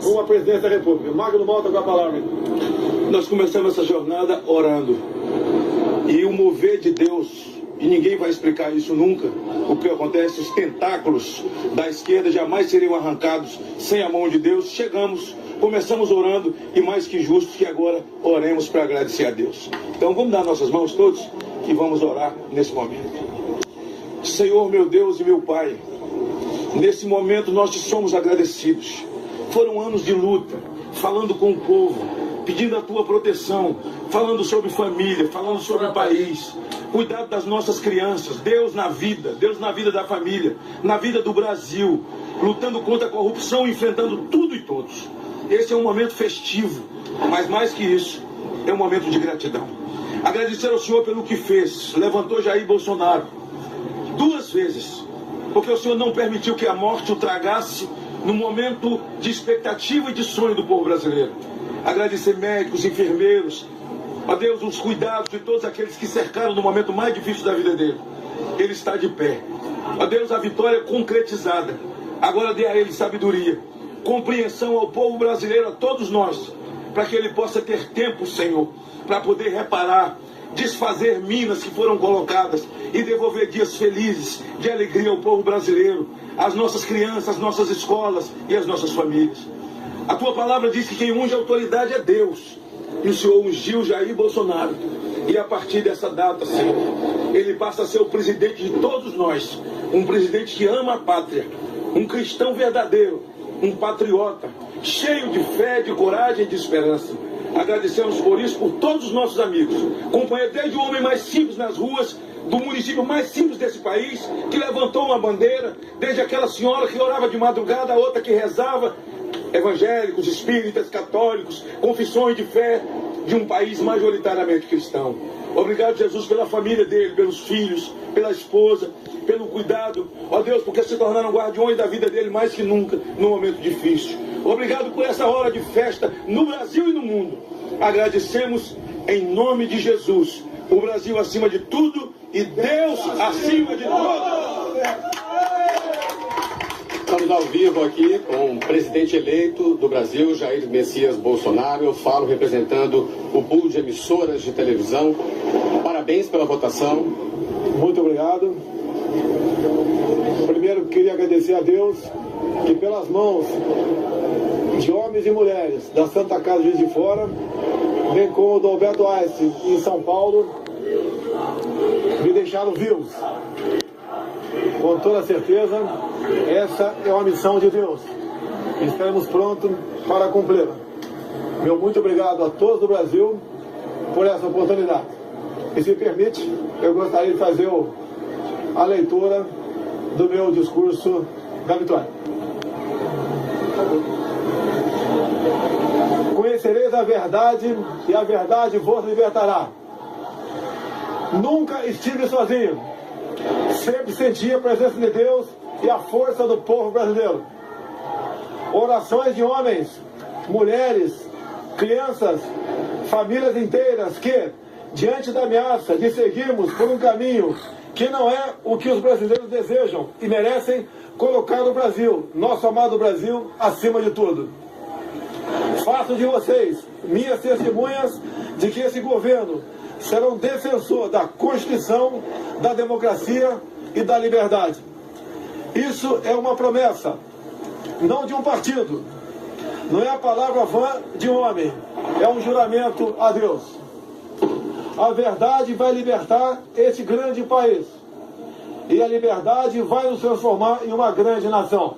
com a presidência da República. Magno Malta com a palavra. Nós começamos essa jornada orando. E o mover de Deus, e ninguém vai explicar isso nunca, o que acontece, os tentáculos da esquerda jamais seriam arrancados sem a mão de Deus. Começamos orando, e mais que justo que agora oremos para agradecer a Deus. Então vamos dar nossas mãos todos, que vamos orar nesse momento. Senhor, meu Deus e meu Pai, nesse momento nós te somos agradecidos. Foram anos de luta, falando com o povo, pedindo a tua proteção, falando sobre família, falando sobre o país, cuidado das nossas crianças, Deus na vida da família, na vida do Brasil, lutando contra a corrupção, enfrentando tudo e todos. Esse é um momento festivo, mas mais que isso, é um momento de gratidão. Agradecer ao Senhor pelo que fez, levantou Jair Bolsonaro 2 vezes, porque o Senhor não permitiu que a morte o tragasse no momento de expectativa e de sonho do povo brasileiro. Agradecer médicos, enfermeiros, ó Deus, os cuidados de todos aqueles que cercaram no momento mais difícil da vida dele. Ele está de pé. Ó Deus, a vitória concretizada. Agora dê a ele sabedoria, compreensão ao povo brasileiro, a todos nós, para que ele possa ter tempo, Senhor, para poder reparar, desfazer minas que foram colocadas e devolver dias felizes, de alegria ao povo brasileiro, às nossas crianças, às nossas escolas e às nossas famílias. A tua palavra diz que quem unge a autoridade é Deus. E o Senhor ungiu Jair Bolsonaro. E a partir dessa data, Senhor, ele passa a ser o presidente de todos nós. Um presidente que ama a pátria. Um cristão verdadeiro. Um patriota. Cheio de fé, de coragem e de esperança. Agradecemos por isso, por todos os nossos amigos. Companheiro, desde o homem mais simples nas ruas, do município mais simples desse país, que levantou uma bandeira, desde aquela senhora que orava de madrugada, a outra que rezava, evangélicos, espíritas, católicos, confissões de fé de um país majoritariamente cristão. Obrigado, Jesus, pela família dele, pelos filhos, pela esposa, pelo cuidado. Ó Deus, porque se tornaram guardiões da vida dele mais que nunca, num momento difícil. Obrigado por essa hora de festa no Brasil e no mundo. Agradecemos em nome de Jesus. O Brasil acima de tudo e Deus acima de tudo. Estamos ao vivo aqui com o presidente eleito do Brasil, Jair Messias Bolsonaro. Eu falo representando o pool de emissoras de televisão. Parabéns pela votação. Muito obrigado. Primeiro, queria agradecer a Deus que pelas mãos de homens e mulheres da Santa Casa de Juiz de Fora, bem como o do Alberto Einstein em São Paulo, me deixaram vivos. Com toda certeza, essa é uma missão de Deus. Estaremos prontos para cumpri-la. Meu muito obrigado a todos do Brasil por essa oportunidade. E se permite, eu gostaria de fazer a leitura do meu discurso da vitória. Conhecereis a verdade e a verdade vos libertará. Nunca estive sozinho. Sempre senti a presença de Deus e a força do povo brasileiro. Orações de homens, mulheres, crianças, famílias inteiras que, diante da ameaça de seguirmos por um caminho que não é o que os brasileiros desejam e merecem, colocar o Brasil, nosso amado Brasil, acima de tudo. Faço de vocês minhas testemunhas de que esse governo será um defensor da Constituição, da democracia e da liberdade. Isso é uma promessa, não de um partido. Não é a palavra vã de um homem, é um juramento a Deus. A verdade vai libertar esse grande país. E a liberdade vai nos transformar em uma grande nação.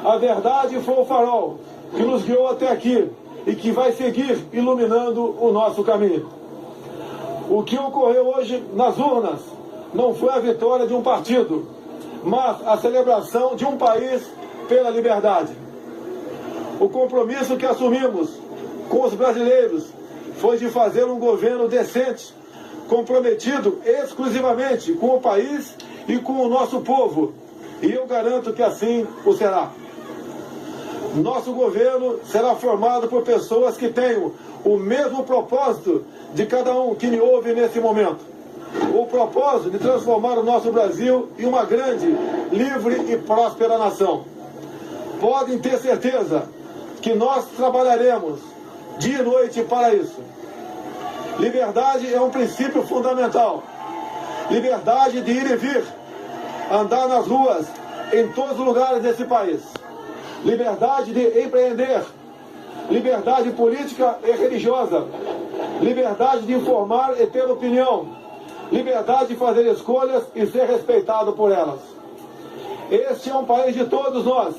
A verdade foi o farol que nos guiou até aqui e que vai seguir iluminando o nosso caminho. O que ocorreu hoje nas urnas não foi a vitória de um partido, mas a celebração de um país pela liberdade. O compromisso que assumimos com os brasileiros foi de fazer um governo decente, comprometido exclusivamente com o país e com o nosso povo. E eu garanto que assim o será. Nosso governo será formado por pessoas que tenham o mesmo propósito de cada um que me ouve nesse momento. O propósito de transformar o nosso Brasil em uma grande, livre e próspera nação. Podem ter certeza que nós trabalharemos dia e noite para isso. Liberdade é um princípio fundamental. Liberdade de ir e vir, andar nas ruas, em todos os lugares desse país. Liberdade de empreender. Liberdade política e religiosa. Liberdade de informar e ter opinião. Liberdade de fazer escolhas e ser respeitado por elas. Este é um país de todos nós,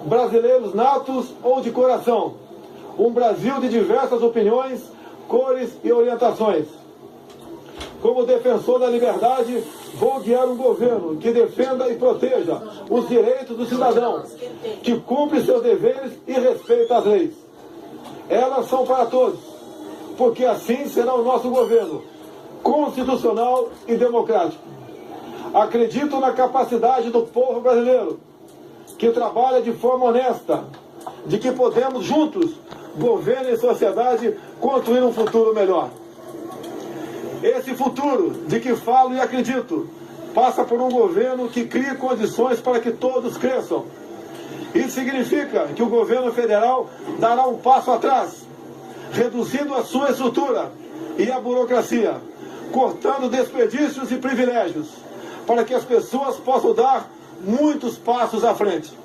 brasileiros natos ou de coração. Um Brasil de diversas opiniões, cores e orientações. Como defensor da liberdade, vou guiar um governo que defenda e proteja os direitos do cidadão, que cumpre seus deveres e respeita as leis. Elas são para todos, porque assim será o nosso governo, constitucional e democrático. Acredito na capacidade do povo brasileiro, que trabalha de forma honesta, de que podemos juntos, governo e sociedade, construir um futuro melhor. Esse futuro, de que falo e acredito, passa por um governo que crie condições para que todos cresçam. Isso significa que o governo federal dará um passo atrás, reduzindo a sua estrutura e a burocracia, cortando desperdícios e privilégios, para que as pessoas possam dar muitos passos à frente.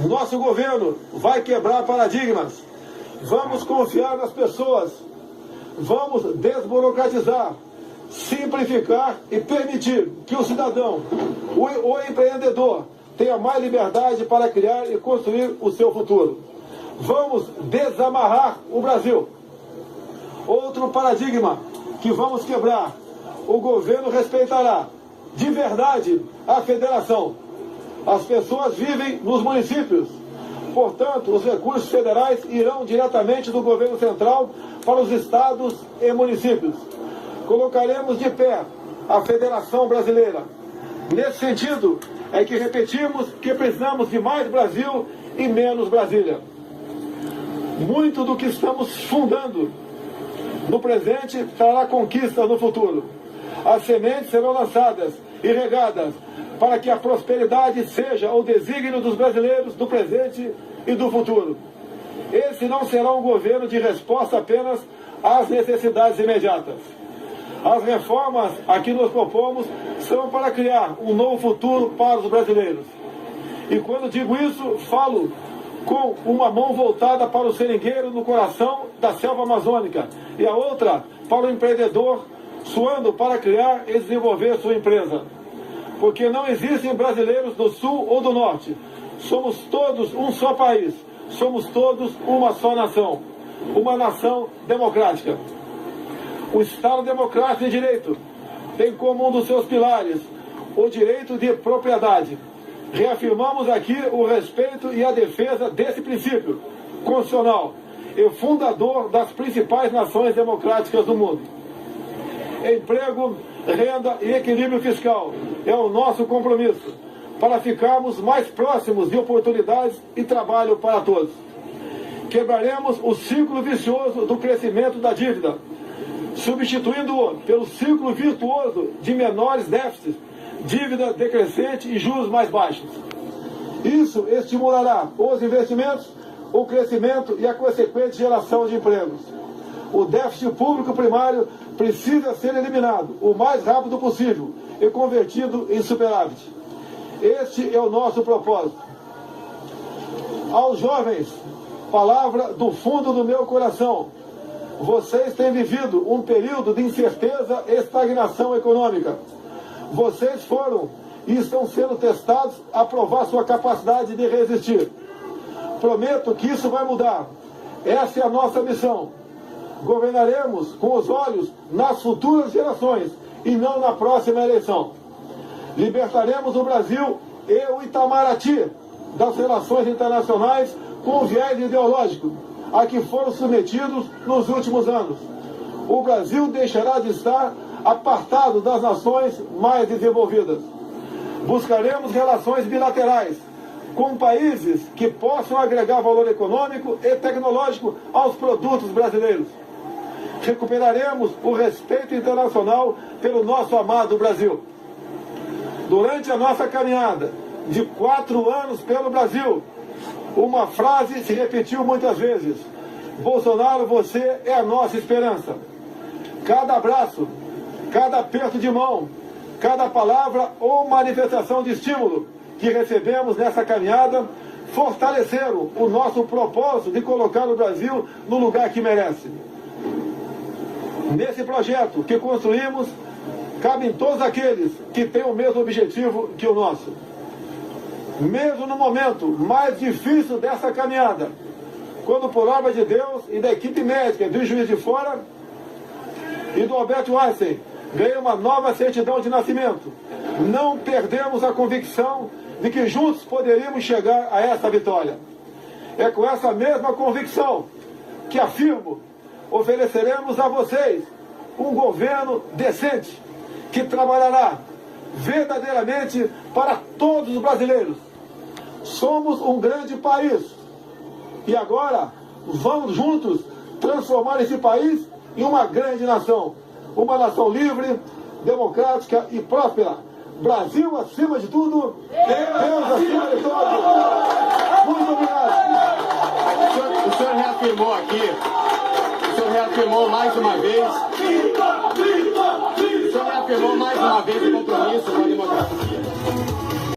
Nosso governo vai quebrar paradigmas. Vamos confiar nas pessoas. Vamos desburocratizar, simplificar e permitir que o cidadão, o empreendedor, tenha mais liberdade para criar e construir o seu futuro. Vamos desamarrar o Brasil. Outro paradigma que vamos quebrar: o governo respeitará de verdade a federação. As pessoas vivem nos municípios. Portanto, os recursos federais irão diretamente do governo central para os estados e municípios. Colocaremos de pé a Federação Brasileira. Nesse sentido, é que repetimos que precisamos de mais Brasil e menos Brasília. Muito do que estamos fundando no presente trará conquista no futuro. As sementes serão lançadas e regadas para que a prosperidade seja o desígnio dos brasileiros do presente e do futuro. Esse não será um governo de resposta apenas às necessidades imediatas. As reformas a que nos propomos são para criar um novo futuro para os brasileiros. E quando digo isso, falo com uma mão voltada para o seringueiro no coração da selva amazônica e a outra para o empreendedor suando para criar e desenvolver sua empresa. Porque não existem brasileiros do sul ou do norte. Somos todos um só país. Somos todos uma só nação. Uma nação democrática. O Estado Democrático de Direito tem como um dos seus pilares o direito de propriedade. Reafirmamos aqui o respeito e a defesa desse princípio constitucional e fundador das principais nações democráticas do mundo. Emprego, renda e equilíbrio fiscal é o nosso compromisso para ficarmos mais próximos de oportunidades e trabalho para todos. Quebraremos o ciclo vicioso do crescimento da dívida, substituindo-o pelo ciclo virtuoso de menores déficits, dívida decrescente e juros mais baixos. Isso estimulará os investimentos, o crescimento e a consequente geração de empregos. O déficit público primário precisa ser eliminado o mais rápido possível e convertido em superávit. Este é o nosso propósito. Aos jovens, palavra do fundo do meu coração: vocês têm vivido um período de incerteza e estagnação econômica. Vocês foram e estão sendo testados a provar sua capacidade de resistir. Prometo que isso vai mudar. Essa é a nossa missão. Governaremos com os olhos nas futuras gerações e não na próxima eleição. Libertaremos o Brasil e o Itamaraty das relações internacionais com o viés ideológico a que foram submetidos nos últimos anos. O Brasil deixará de estar apartado das nações mais desenvolvidas. Buscaremos relações bilaterais com países que possam agregar valor econômico e tecnológico aos produtos brasileiros. Recuperaremos o respeito internacional pelo nosso amado Brasil. Durante a nossa caminhada de 4 anos pelo Brasil, Uma frase se repetiu muitas vezes: Bolsonaro, você é a nossa esperança. Cada abraço, cada aperto de mão, cada palavra ou manifestação de estímulo que recebemos nessa caminhada fortaleceram o nosso propósito de colocar o Brasil no lugar que merece. Nesse projeto que construímos, cabem todos aqueles que têm o mesmo objetivo que o nosso. Mesmo no momento mais difícil dessa caminhada, quando por obra de Deus e da equipe médica do Juiz de Fora e do Alberto Einstein ganhei uma nova certidão de nascimento, não perdemos a convicção de que juntos poderíamos chegar a essa vitória. É com essa mesma convicção que afirmo, ofereceremos a vocês um governo decente, que trabalhará verdadeiramente para todos os brasileiros. Somos um grande país e agora vamos juntos transformar esse país em uma grande nação. Uma nação livre, democrática e próspera. Brasil acima de tudo, Deus acima de todos. Muito obrigado. O senhor reafirmou aqui, o senhor reafirmou mais uma vez, o senhor reafirmou mais uma vez o compromisso com a democracia.